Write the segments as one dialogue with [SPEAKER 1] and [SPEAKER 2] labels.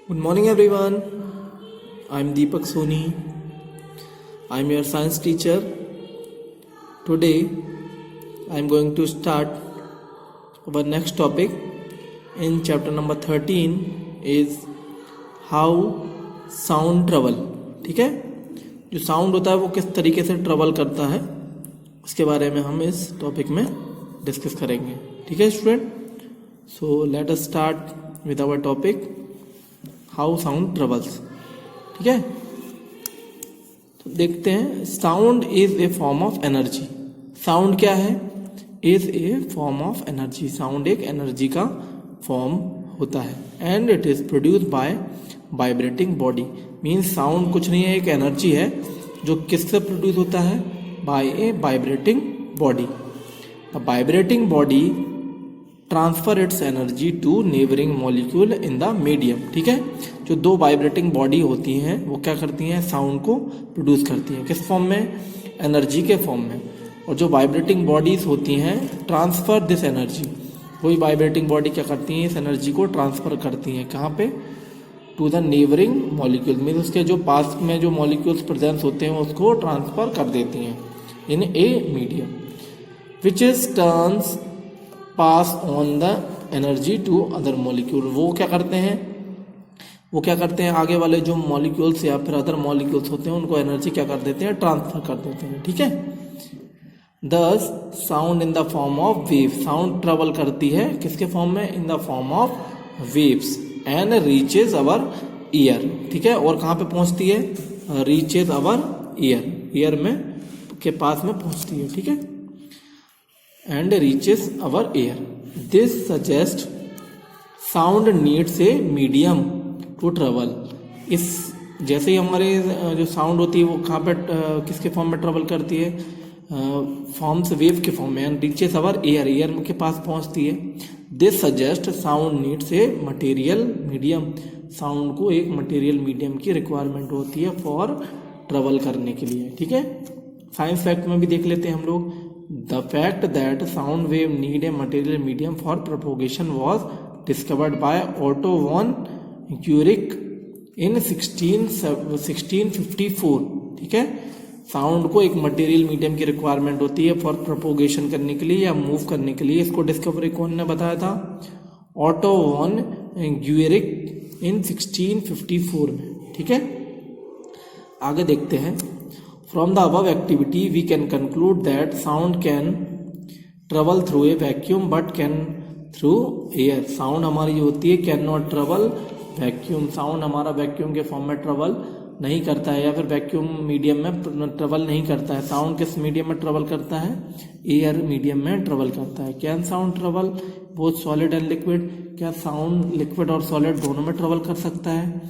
[SPEAKER 1] Good morning, everyone. I'm Deepak Soni. I'm your science teacher. Today, I'm going to start our next topic in chapter number 13 is how sound travel. ठीक है, जो sound होता है वो किस तरीके से ट्रेवल करता है उसके बारे में हम इस टॉपिक में डिस्कस करेंगे. ठीक है student, so let us start with our topic how sound travels. ठीक है, तो देखते हैं. Sound is a form of energy. Sound क्या है? Is a form of energy. Sound एक एनर्जी का फॉर्म होता है and it is produce by vibrating body. Means sound कुछ नहीं है, एक एनर्जी है जो किससे प्रोड्यूस होता है? By a vibrating body. The vibrating body transfer its energy to neighbouring molecule in the medium. ठीक है, जो दो वाइब्रेटिंग बॉडी होती हैं वो क्या करती हैं? साउंड को प्रोड्यूस करती हैं. किस फॉर्म में? एनर्जी के फॉर्म में. और जो वाइब्रेटिंग बॉडीज होती हैं ट्रांसफर दिस एनर्जी. कोई वाइब्रेटिंग बॉडी क्या करती है? इस एनर्जी को ट्रांसफर करती हैं. कहाँ पे? To the neighbouring molecule. Mean उसके जो पास में जो मॉलिक्यूल्स प्रेजेंस होते हैं उसको ट्रांसफर कर देती हैं in a medium which is turns pass on the energy to other molecule. वो क्या करते हैं? आगे वाले जो मॉलिक्यूल्स या फिर अदर मॉलिक्यूल्स होते हैं उनको एनर्जी क्या कर देते हैं? ट्रांसफर कर देते हैं. ठीक है, दस sound in the form of wave. Sound travel करती है किसके फॉर्म में? इन the form of waves and reaches our year. ठीक है, और कहाँ पे पहुंचती है? रीचेज अवर ईयर. ईयर में के पास में पहुंचती है. ठीक है, and reaches our ear. This suggests sound needs a medium to travel. इस जैसे ही हमारे जो साउंड होती है वो कहाँ पे किसके फॉर्म में ट्रेवल करती है? फॉर्म्स वेव के फॉर्म में. And reaches our air. Air के पास पहुंचती है. This suggest sound needs a material medium. Sound को एक मटेरियल मीडियम की रिक्वायरमेंट होती है फॉर ट्रेवल करने के लिए. ठीक है, साइंस फैक्ट में भी देख लेते हैं हम लोग. The fact that sound wave need a material medium for propagation was discovered by Otto von Guericke in 1654. ठीक है, साउंड को एक मटेरियल मीडियम की रिक्वायरमेंट होती है फॉर प्रोपोगेशन करने के लिए या मूव करने के लिए. इसको डिस्कवरी कौन ने बताया था? ऑटो वॉन ग्यूरिक इन 1654 में. ठीक है, आगे देखते हैं. From the above activity, we can conclude that sound can travel through a vacuum but can through air. Sound हमारी जो होती है can not travel vacuum. Sound हमारा वैक्यूम के फॉर्म में ट्रेवल नहीं करता है या फिर वैक्यूम मीडियम में ट्रेवल नहीं करता है. साउंड किस मीडियम में ट्रेवल करता है? एयर मीडियम में ट्रेवल करता है. Can sound travel both solid and liquid. क्या साउंड लिक्विड और सॉलिड दोनों में ट्रेवल कर सकता है?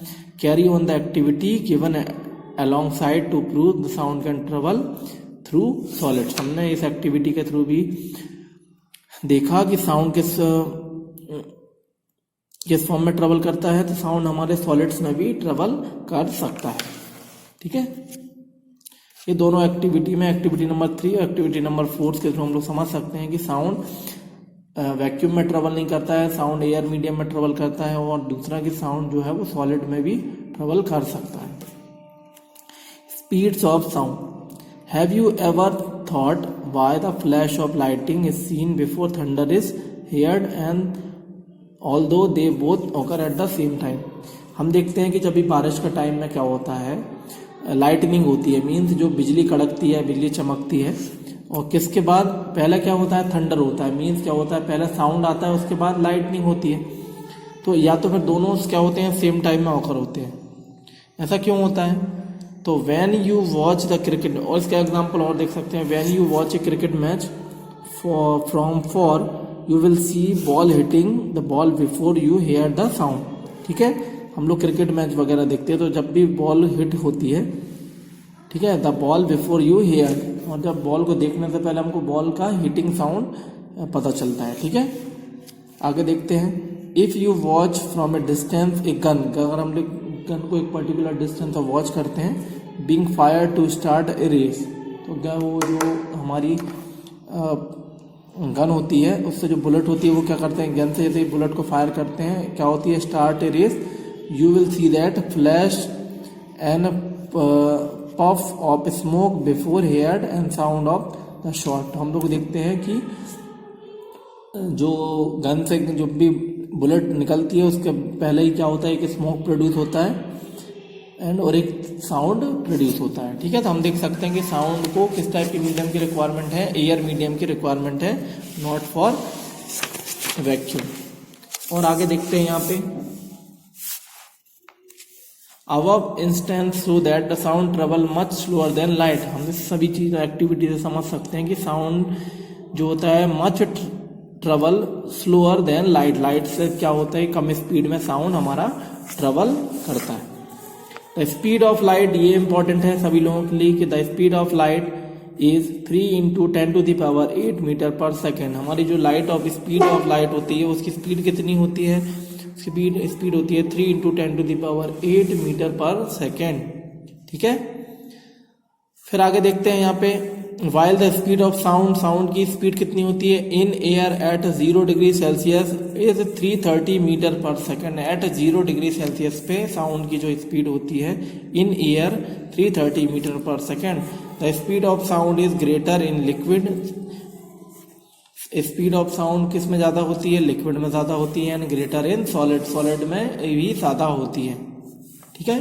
[SPEAKER 1] Carry on the activity given alongside to prove the sound can travel through solids. हमने इस एक्टिविटी के थ्रू भी देखा कि साउंड किस फॉर्म में ट्रेवल करता है. तो साउंड हमारे सॉलिड्स में भी ट्रेवल कर सकता है. ठीक है, ये दोनों एक्टिविटी में एक्टिविटी नंबर 3 और एक्टिविटी नंबर 4 के थ्रू हम लोग समझ सकते हैं कि साउंड वैक्यूम में ट्रेवल नहीं करता है, साउंड एयर मीडियम में ट्रेवल करता है, और दूसरा कि साउंड जो है वो सॉलिड में भी ट्रेवल कर सकता है. Speeds of sound. Have you ever thought why the flash of lightning is seen before thunder is heard and although they both occur at the same time? हम देखते हैं कि जब भी बारिश का टाइम में क्या होता है? लाइटनिंग होती है. मीन्स जो बिजली कड़कती है, बिजली चमकती है, और किसके बाद पहले क्या होता है? थंडर होता है. मीन्स क्या होता है? पहले साउंड आता है उसके बाद लाइटनिंग होती है. तो या तो फिर दोनों क्या होते हैं? सेम टाइम में ऑकर होते हैं. ऐसा क्यों होता है? तो when you watch the cricket, और इसका एग्जाम्पल और देख सकते हैं. When you watch a cricket match from far you will see ball hitting the ball before you hear the sound. ठीक है, हम लोग क्रिकेट मैच वगैरह देखते हैं तो जब भी बॉल हिट होती है, ठीक है, the ball before you hear, और जब बॉल को देखने से पहले हमको बॉल का हिटिंग साउंड पता चलता है. ठीक है, आगे देखते हैं. If you watch from A distance a gun. अगर हम लोग गन को एक पर्टिकुलर डिस्टेंस पर वॉच करते हैं, being fire to start a race, तो क्या वो जो हमारी गन होती है उससे जो बुलेट होती है वो क्या करते हैं? गन से जैसे ही बुलेट को फायर करते हैं क्या होती है? Start a race. you will see that flash and puff of smoke before heard and sound of the shot। हम लोग देखते हैं कि जो गन से जो भी बुलेट निकलती है उसके पहले ही क्या होता है, एक स्मोक प्रोड्यूस होता है एंड और एक साउंड प्रोड्यूस होता है। ठीक है, तो हम देख सकते हैं कि साउंड को किस टाइप की मीडियम की रिक्वायरमेंट है, एयर मीडियम की रिक्वायरमेंट है, नॉट फॉर वैक्यूम। और आगे देखते हैं यहाँ पे above instance so that the sound travel much slower than light। हम इस सभी चीज एक्टिविटी से समझ सकते हैं कि साउंड जो होता है much travel slower than light, light से क्या होता है कम स्पीड में साउंड हमारा ट्रेवल करता है। द स्पीड ऑफ लाइट, ये इंपॉर्टेंट है सभी लोगों के लिए कि the speed of light is 3 × 10⁸ meter per second. हमारी जो light of speed of light होती है उसकी स्पीड कितनी होती है, स्पीड होती है 3 × 10⁸ मीटर पर सेकेंड। ठीक है, फिर आगे देखते हैं यहाँ पे while the speed of sound, sound की स्पीड कितनी होती है in air at 0°C is 330 meter per second. At 0°C पे साउंड की जो स्पीड होती है in air 330 meter per second. The speed of sound is greater in liquid, speed of sound किस में ज़्यादा होती है, लिक्विड में ज़्यादा होती है, and greater in solid, solid में भी ज़्यादा होती है। ठीक है,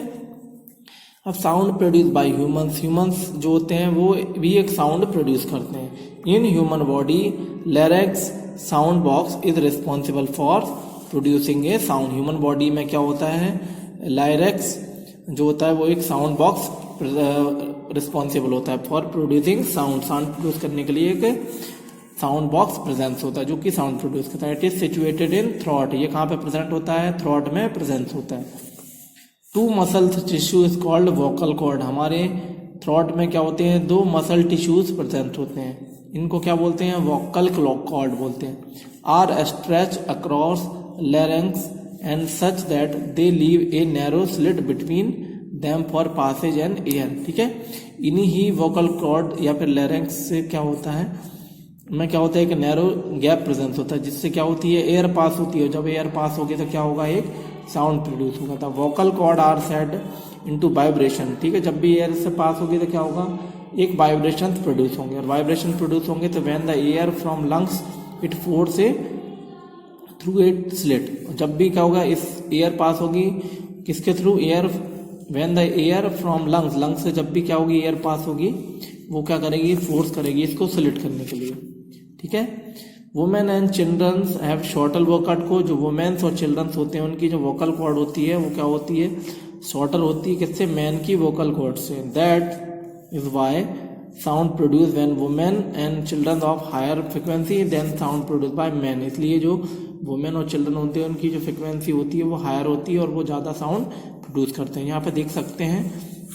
[SPEAKER 1] अब sound produce bye humans, humans जो होते हैं वो भी एक साउंड प्रोड्यूस करते हैं। In human body larynx sound box is responsible for producing A sound. Human body में क्या होता है, लायरेक्स जो होता है वो एक साउंड बॉक्स रिस्पॉन्सिबल होता है for producing sound, sound produce करने के लिए एक साउंड बॉक्स प्रेजेंस होता है जो कि साउंड प्रोड्यूस करता है। It is situated in throat, ये कहाँ पे प्रेजेंट होता है, थ्रॉट में प्रेजेंस होता है। 2 muscle tissue is called vocal cord, हमारे थ्रॉट में क्या होते हैं 2 मसल टिश्यूज प्रेजेंट होते हैं, इनको क्या बोलते हैं, वोकल कॉर्ड बोलते हैं। Are stretch across larynx and such that they leave a narrow slit between them for passage and air. ठीक है, इन्हीं ही वोकल कॉर्ड या फिर लैरिंक्स से क्या होता है में क्या होता है कि नैरो गैप प्रेजेंस होता है जिससे क्या होती है एयर पास होती है, जब एयर पास होगी तो क्या होगा एक साउंड प्रोड्यूस होगा। था vocal cord are set into vibration. ठीक है, जब भी एयर से पास होगी तो क्या होगा एक वाइब्रेशन प्रोड्यूस होंगे, और वाइब्रेशन प्रोड्यूस होंगे तो when the air from lungs it force A through a slit. जब भी क्या होगा इस एयर पास होगी किसके through, air when the air from lungs, lungs से जब भी क्या होगी एयर पास होगी वो क्या करेगी, फोर्स करेगी इसको स्लिट करने के लिए। ठीक है, women and childrens have shorter vocal cord, जो वुमेन्स और चिल्ड्रंस होते हैं उनकी जो वोकल कॉर्ड होती है वो क्या होती है, शॉर्टर होती है, किससे, मैन की वोकल कॉर्ड से। That is why sound produce when women and children of higher frequency than sound produce by man. इसलिए जो वुमेन और चिल्ड्रन होते हैं उनकी जो फ्रिक्वेंसी होती है वो हायर होती है और वो ज़्यादा साउंड प्रोड्यूस करते हैं। यहाँ पे देख सकते हैं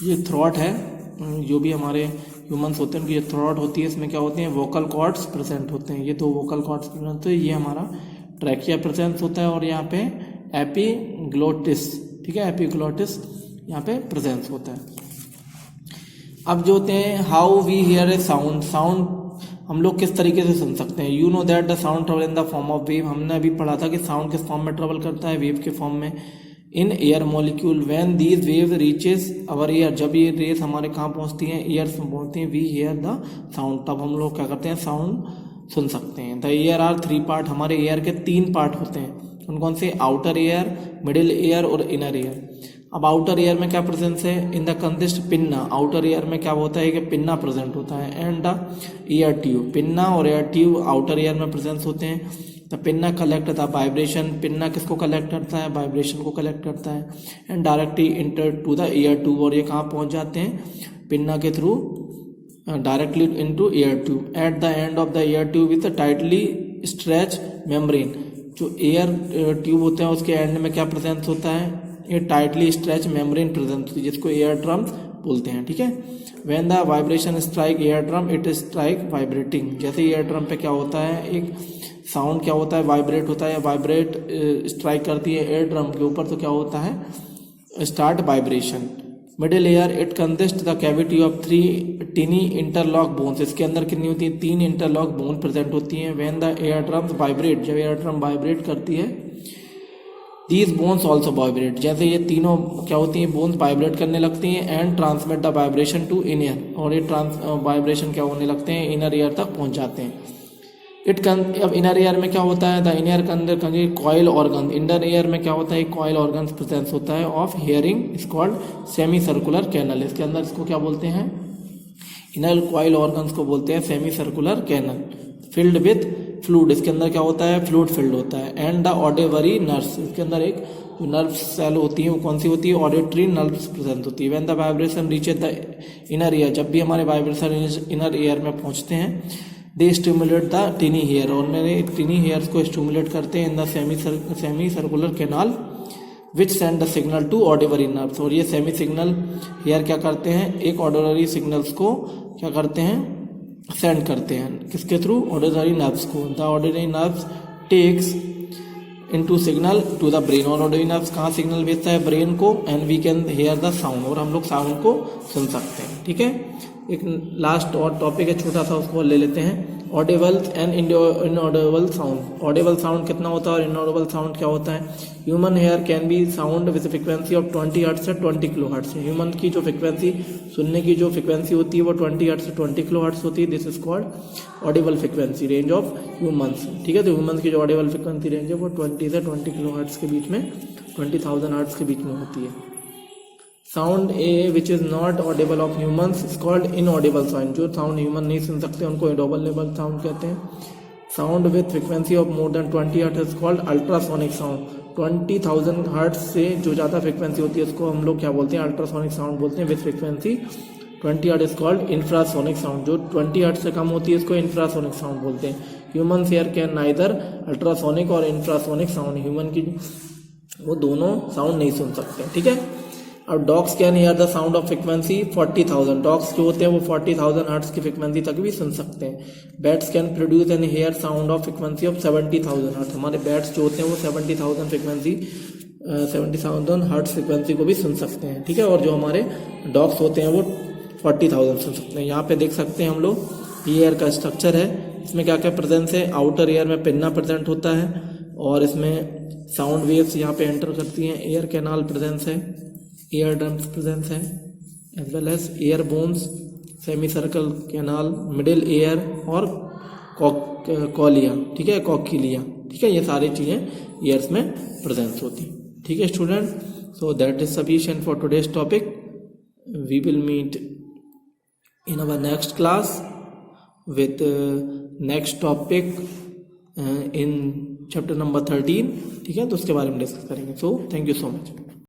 [SPEAKER 1] ये थ्रॉट है, जो भी हमारे ह्यूमंस होते हैं उनकी जो थ्रॉट होती है इसमें क्या होते हैं वोकल कॉर्ड्स प्रेजेंट होते हैं, ये 2 वोकल कॉर्ड्स प्रेजेंट होते हैं। ये हमारा ट्रैकिया प्रेजेंट होता है और यहाँ पे एपिग्लोटिस, ठीक है, एपिग्लोटिस यहाँ पे प्रेजेंस होता है। अब जो होते हैं how we hear a sound, sound हम लोग किस तरीके से सुन सकते हैं। You know that the sound travel in the form of wave, हमने अभी पढ़ा था कि साउंड किस फॉर्म में ट्रेवल करता है, वेव के फॉर्म में। In air molecule when these wave reaches our year, जब ये रेस हमारे कहाँ पहुँचती हैं, ईयर्स में पहुँचती हैं, वी हियर द साउंड, तब हम लोग क्या करते हैं साउंड सुन सकते हैं। द ईयर आर 3 पार्ट, हमारे ईयर के 3 पार्ट होते हैं, कौन कौन से, आउटर ईयर, मिडिल ईयर और इनर ईयर। अब आउटर ईयर में क्या प्रेजेंस है, in the consist pinna, outer ear में क्या होता है कि पिन्ना प्रेजेंट होता है, and the ear tube, pinna और ईयर ट्यूब आउटर ईयर में प्रेजेंस होते हैं। The pinna collect the vibration, pinna किसको कलेक्ट करता है, वाइब्रेशन को कलेक्ट करता है, and directly enter to the ear tube, और ये कहाँ पहुँच जाते हैं, पिन्ना के through directly into ear tube. At the end of the ear tube with tightly stretch membrane, जो ईयर ट्यूब होते हैं उसके एंड में क्या प्रेजेंस होता है, ये टाइटली स्ट्रेच मेम्ब्रेन प्रेजेंट होती है जिसको एयर ड्रम बोलते हैं। ठीक है, when the vibration strike air drum it strike vibrating, जैसे ईयर ड्रम पे क्या होता है एक साउंड क्या होता है वाइब्रेट होता है, वाइब्रेट स्ट्राइक करती है एयर ड्रम के ऊपर तो क्या होता है start vibration. Middle ear it consist the cavity of 3 टिनी interlock bones, इसके अंदर कितनी होती है 3 इंटरलॉक बोन प्रेजेंट होती हैं। When the air drums vibrate, जब एयर ड्रम वाइब्रेट करती है दीज बोन्स ऑल्सो वाइब्रेट, जैसे ये तीनों क्या होती हैं, बोन्स वाइब्रेट करने लगती हैं and transmit the vibration to inner, और ये वाइब्रेशन क्या होने लगते हैं, इनर ईयर तक पहुंच जाते हैं। अब इनर ईयर में क्या होता है, द इनर के अंदर कॉइल ऑर्गन, इनर ईयर में क्या होता है, कॉइल ऑर्गन प्रेजेंस होता है of hearing is called semi circular canal. इसके अंदर इसको क्या बोलते हैं, इनर कॉइल ऑर्गन्स को बोलते हैं semi circular canal. Filled with fluid, इसके अंदर क्या होता है, फ्लूइड फिल्ड होता है। एंड द ऑडिटरी नर्व्स, इसके अंदर एक नर्व सेल होती है, वो कौन सी होती है, ऑडिटरी नर्व्स प्रेजेंट होती है। When the vibration reaches the inner ear, जब भी हमारे वाइब्रेशन इनर ईयर में पहुंचते हैं, they stimulate the tiny hair, और मेरे टिनी हेयर्स को स्टिमुलेट करते हैं in the semi circular canal which send the signal to auditory nerves. और ये सेमी सिग्नल हेयर क्या करते हैं, एक ऑडिटरी सिग्नल्स को क्या करते हैं, सेंड करते हैं, किसके थ्रू, ऑडिटरी नर्व्स को। The auditory nerves takes into signal to the brain, और ऑडिटरी नर्व्स कहाँ सिग्नल भेजता है, ब्रेन को, and we can hear the sound, और हम लोग साउंड को सुन सकते हैं। ठीक है, एक लास्ट और टॉपिक है छोटा सा, उसको ले लेते हैं, audible and inaudible sound. Audible sound कितना होता है और इनऑडिबल साउंड क्या होता है। Human hear can be sound with frequency of 20 hertz से 20 किलो हर्ट्ज। ह्यूमन की जो फ्रिक्वेंसी, सुनने की जो फ्रिक्वेंसी होती है वो 20 हर्ट्ज से 20 किलो हर्ट्ज होती है। This is called Audible frequency range of humans. ठीक है, तो ह्यूमंस की जो ऑडिबल फ्रिक्वेंसी रेंज है वो 20 से 20 किलो हर्ट्ज के बीच में, 20,000 हर्ट्ज के बीच में होती है। Sound A which is not Audible of humans is called inaudible sound. जो साउंड ह्यूमन नहीं सुन सकते उनको इनऑडिबल साउंड कहते हैं। Sound with frequency of more than 20 hertz is called ultrasonic sound. 20,000 hertz से जो ज़्यादा फ्रिक्वेंसी होती है उसको हम लोग क्या बोलते हैं, अल्ट्रासोनिक साउंड बोलते हैं। With frequency 20 hertz is called infrasonic sound. जो 20 हर्ट्ज से कम होती है उसको इंफ्रासोनिक साउंड बोलते हैं। Human hear can neither ultrasonic और इंफ्रासोनिक साउंड, ह्यूमन की वो दोनों साउंड नहीं सुन सकते। ठीक है, अब dogs can hear the sound of frequency 40,000। Dogs जो होते हैं वो 40,000 हर्ट्ज की फ्रिक्वेंसी तक भी सुन सकते हैं। Bats can produce and hear sound of frequency of 70,000 hertz. हमारे बैट्स जो होते हैं वो 70,000 हर्ट्ज फ्रिक्वेंसी को भी सुन सकते हैं। ठीक है, और जो हमारे डॉग्स होते हैं वो 40,000 सुन सकते हैं। यहाँ पे देख सकते हैं हम लोग ईयर का स्ट्रक्चर है, इसमें क्या क्या प्रेजेंस है। आउटर ईयर में पिन्ना प्रेजेंट होता है, और इसमें साउंड वेव्स यहाँ पे एंटर करती हैं। एयर कैनाल प्रेजेंस है, ईयर ड्रम्स प्रेजेंस है, as well as ear bones, semi circle canal, middle ear और कॉलिया। ठीक है, कॉक्लिया। ठीक है, ये सारी चीज़ें ईयर्स में प्रेजेंस होती हैं। ठीक है student, so that is sufficient for today's topic. We will meet in our next class with next topic in chapter number 13। ठीक है, तो उसके बारे में डिस्कस करेंगे। So thank you so much.